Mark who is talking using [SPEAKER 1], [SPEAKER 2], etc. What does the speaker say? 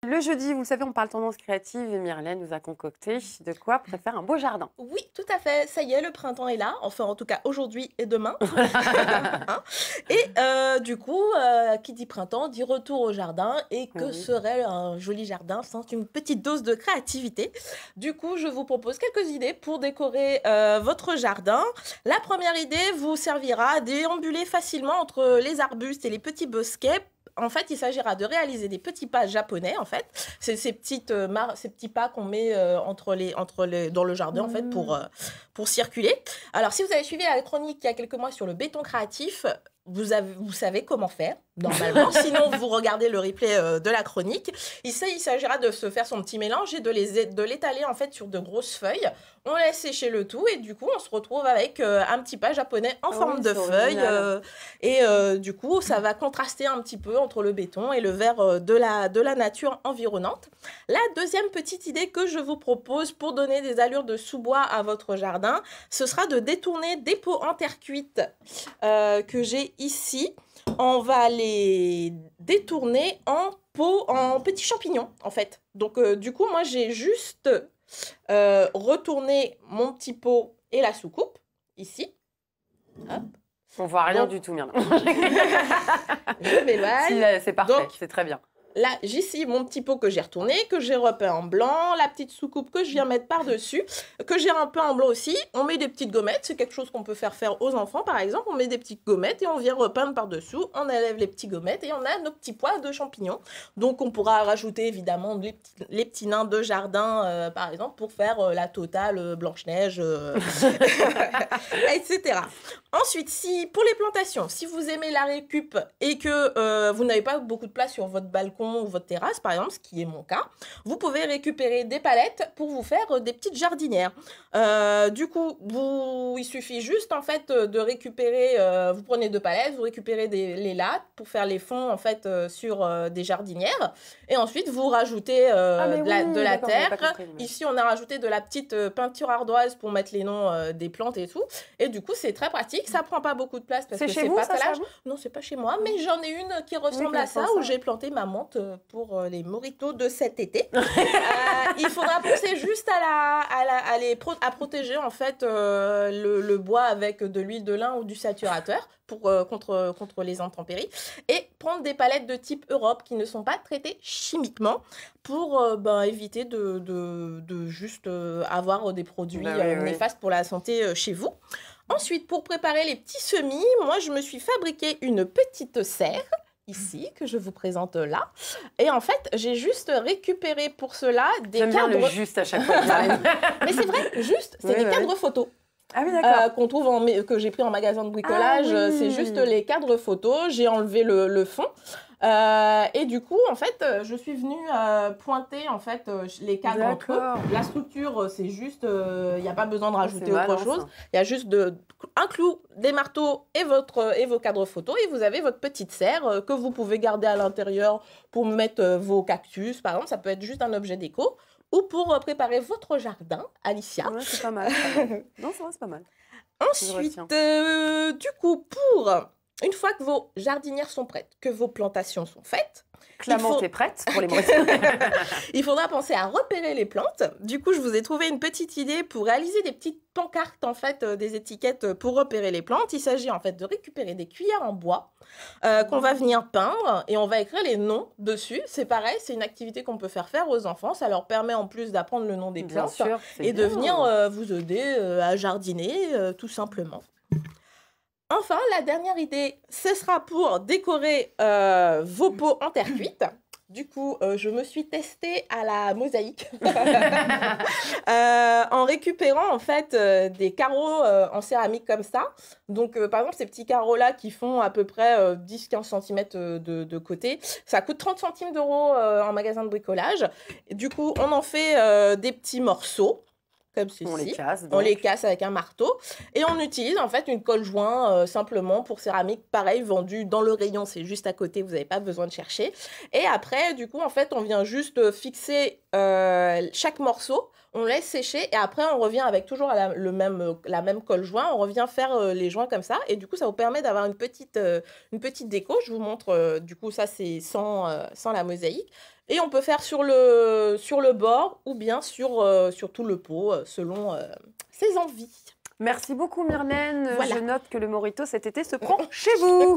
[SPEAKER 1] Le jeudi, vous le savez, on parle tendance créative et Myrlène nous a concocté de quoi pour faire un beau jardin.
[SPEAKER 2] Oui, tout à fait. Ça y est, le printemps est là. Enfin, en tout cas, aujourd'hui et demain. Hein. Et du coup, qui dit printemps dit retour au jardin. Et que
[SPEAKER 1] Oui.
[SPEAKER 2] serait un joli jardin sans une petite dose de créativité? Du coup, je vous propose quelques idées pour décorer votre jardin. La première idée vous servira à déambuler facilement entre les arbustes et les petits bosquets. En fait, il s'agira de réaliser des petits pas japonais, en fait. C'est ces petits pas qu'on met dans le jardin, en fait, pour circuler. Alors, si vous avez suivi la chronique il y a quelques mois sur le béton créatif, vous savez comment faire, normalement. Sinon, vous regardez le replay de la chronique. Il s'agira de se faire son petit mélange et de l'étaler, en fait, sur de grosses feuilles. On laisse sécher le tout et du coup, on se retrouve avec un petit pas japonais en forme de feuille. Du coup, ça va contraster un petit peu entre le béton et le vert de la nature environnante. La deuxième petite idée que je vous propose pour donner des allures de sous-bois à votre jardin, ce sera de détourner des pots en terre cuite que j'ai ici. On va les détourner en petits champignons, en fait. Donc, du coup, moi, j'ai juste retourné mon petit pot et la soucoupe, ici. Hop.
[SPEAKER 1] On voit rien du tout, Myrlène.
[SPEAKER 2] Je m'éloigne.
[SPEAKER 1] C'est parfait, c'est très bien.
[SPEAKER 2] Là, j'ai ici mon petit pot que j'ai retourné, que j'ai repeint en blanc, la petite soucoupe que je viens mettre par-dessus, que j'ai repeint en blanc aussi. On met des petites gommettes, c'est quelque chose qu'on peut faire aux enfants, par exemple. On met des petites gommettes et on vient repeindre par-dessous. On enlève les petites gommettes et on a nos petits pois de champignons. Donc, on pourra rajouter évidemment les petits nains de jardin, par exemple, pour faire la totale Blanche-Neige, etc. Ensuite, pour les plantations, si vous aimez la récup et que vous n'avez pas beaucoup de place sur votre balcon ou votre terrasse, par exemple, ce qui est mon cas, vous pouvez récupérer des palettes pour vous faire des petites jardinières. Du coup, il suffit juste, en fait, de récupérer, vous prenez 2 palettes, vous récupérez les lattes pour faire les fonds, en fait, sur des jardinières. Et ensuite, vous rajoutez de la terre. Ici, on a rajouté de la petite peinture ardoise pour mettre les noms des plantes et tout. Et du coup, c'est très pratique. Ça prend pas beaucoup de place parce que c'est pas pelage. Non, c'est pas chez moi, mais j'en ai une qui ressemble à ça où j'ai planté ma menthe pour les moritos de cet été. Il faudra penser juste à protéger en fait le bois avec de l'huile de lin ou du saturateur contre les intempéries et prendre des palettes de type Europe qui ne sont pas traitées chimiquement pour éviter de juste avoir des produits néfastes pour la santé chez vous. Ensuite, pour préparer les petits semis, moi, je me suis fabriqué une petite serre, ici, que je vous présente là. Et en fait, j'ai juste récupéré pour cela des cadres...
[SPEAKER 1] J'aime bien le juste à chaque fois.
[SPEAKER 2] Mais c'est vrai, juste, c'est des cadres photos.
[SPEAKER 1] Ah oui, d'accord.
[SPEAKER 2] Qu'on trouve que j'ai pris en magasin de bricolage. Ah, oui. C'est juste les cadres photos. J'ai enlevé le fond. Et du coup, en fait, je suis venue pointer en fait les cadres entre eux. La structure, c'est juste, il n'y a pas besoin de rajouter autre chose. Il y a juste un clou, des marteaux et vos cadres photos. Et vous avez votre petite serre que vous pouvez garder à l'intérieur pour mettre vos cactus. Par exemple, ça peut être juste un objet déco. Ou pour préparer votre jardin, Alicia.
[SPEAKER 1] Ouais, c'est pas mal. Non, ça va, c'est pas mal.
[SPEAKER 2] Ensuite, du coup, une fois que vos jardinières sont prêtes, que vos plantations sont faites...
[SPEAKER 1] Clément, t'es prête pour les moissons?
[SPEAKER 2] Il faudra penser à repérer les plantes. Du coup, je vous ai trouvé une petite idée pour réaliser des petites pancartes, en fait, des étiquettes pour repérer les plantes. Il s'agit, en fait, de récupérer des cuillères en bois qu'on va venir peindre et on va écrire les noms dessus. C'est pareil, c'est une activité qu'on peut faire aux enfants. Ça leur permet, en plus, d'apprendre le nom des plantes et de venir vous aider à jardiner, tout simplement. Enfin, la dernière idée, ce sera pour décorer vos pots en terre cuite. Du coup, je me suis testée à la mosaïque en récupérant en fait des carreaux en céramique comme ça. Donc, par exemple, ces petits carreaux-là qui font à peu près 10-15 cm de côté, ça coûte 30 centimes d'euros en magasin de bricolage. Et du coup, on en fait des petits morceaux. Comme ceci. On les casse avec un marteau et on utilise en fait une colle joint simplement pour céramique, pareil, vendue dans le rayon, c'est juste à côté, vous n'avez pas besoin de chercher. Et après, du coup, en fait, on vient juste fixer chaque morceau, on laisse sécher et après, on revient avec toujours la même colle joint, on revient faire les joints comme ça et du coup, ça vous permet d'avoir une petite déco. Je vous montre, du coup, ça c'est sans la mosaïque. Et on peut faire sur le bord ou bien sur tout le pot, selon ses envies.
[SPEAKER 1] Merci beaucoup Myrlène.
[SPEAKER 2] Voilà.
[SPEAKER 1] Je note que le Morito cet été se prend chez vous.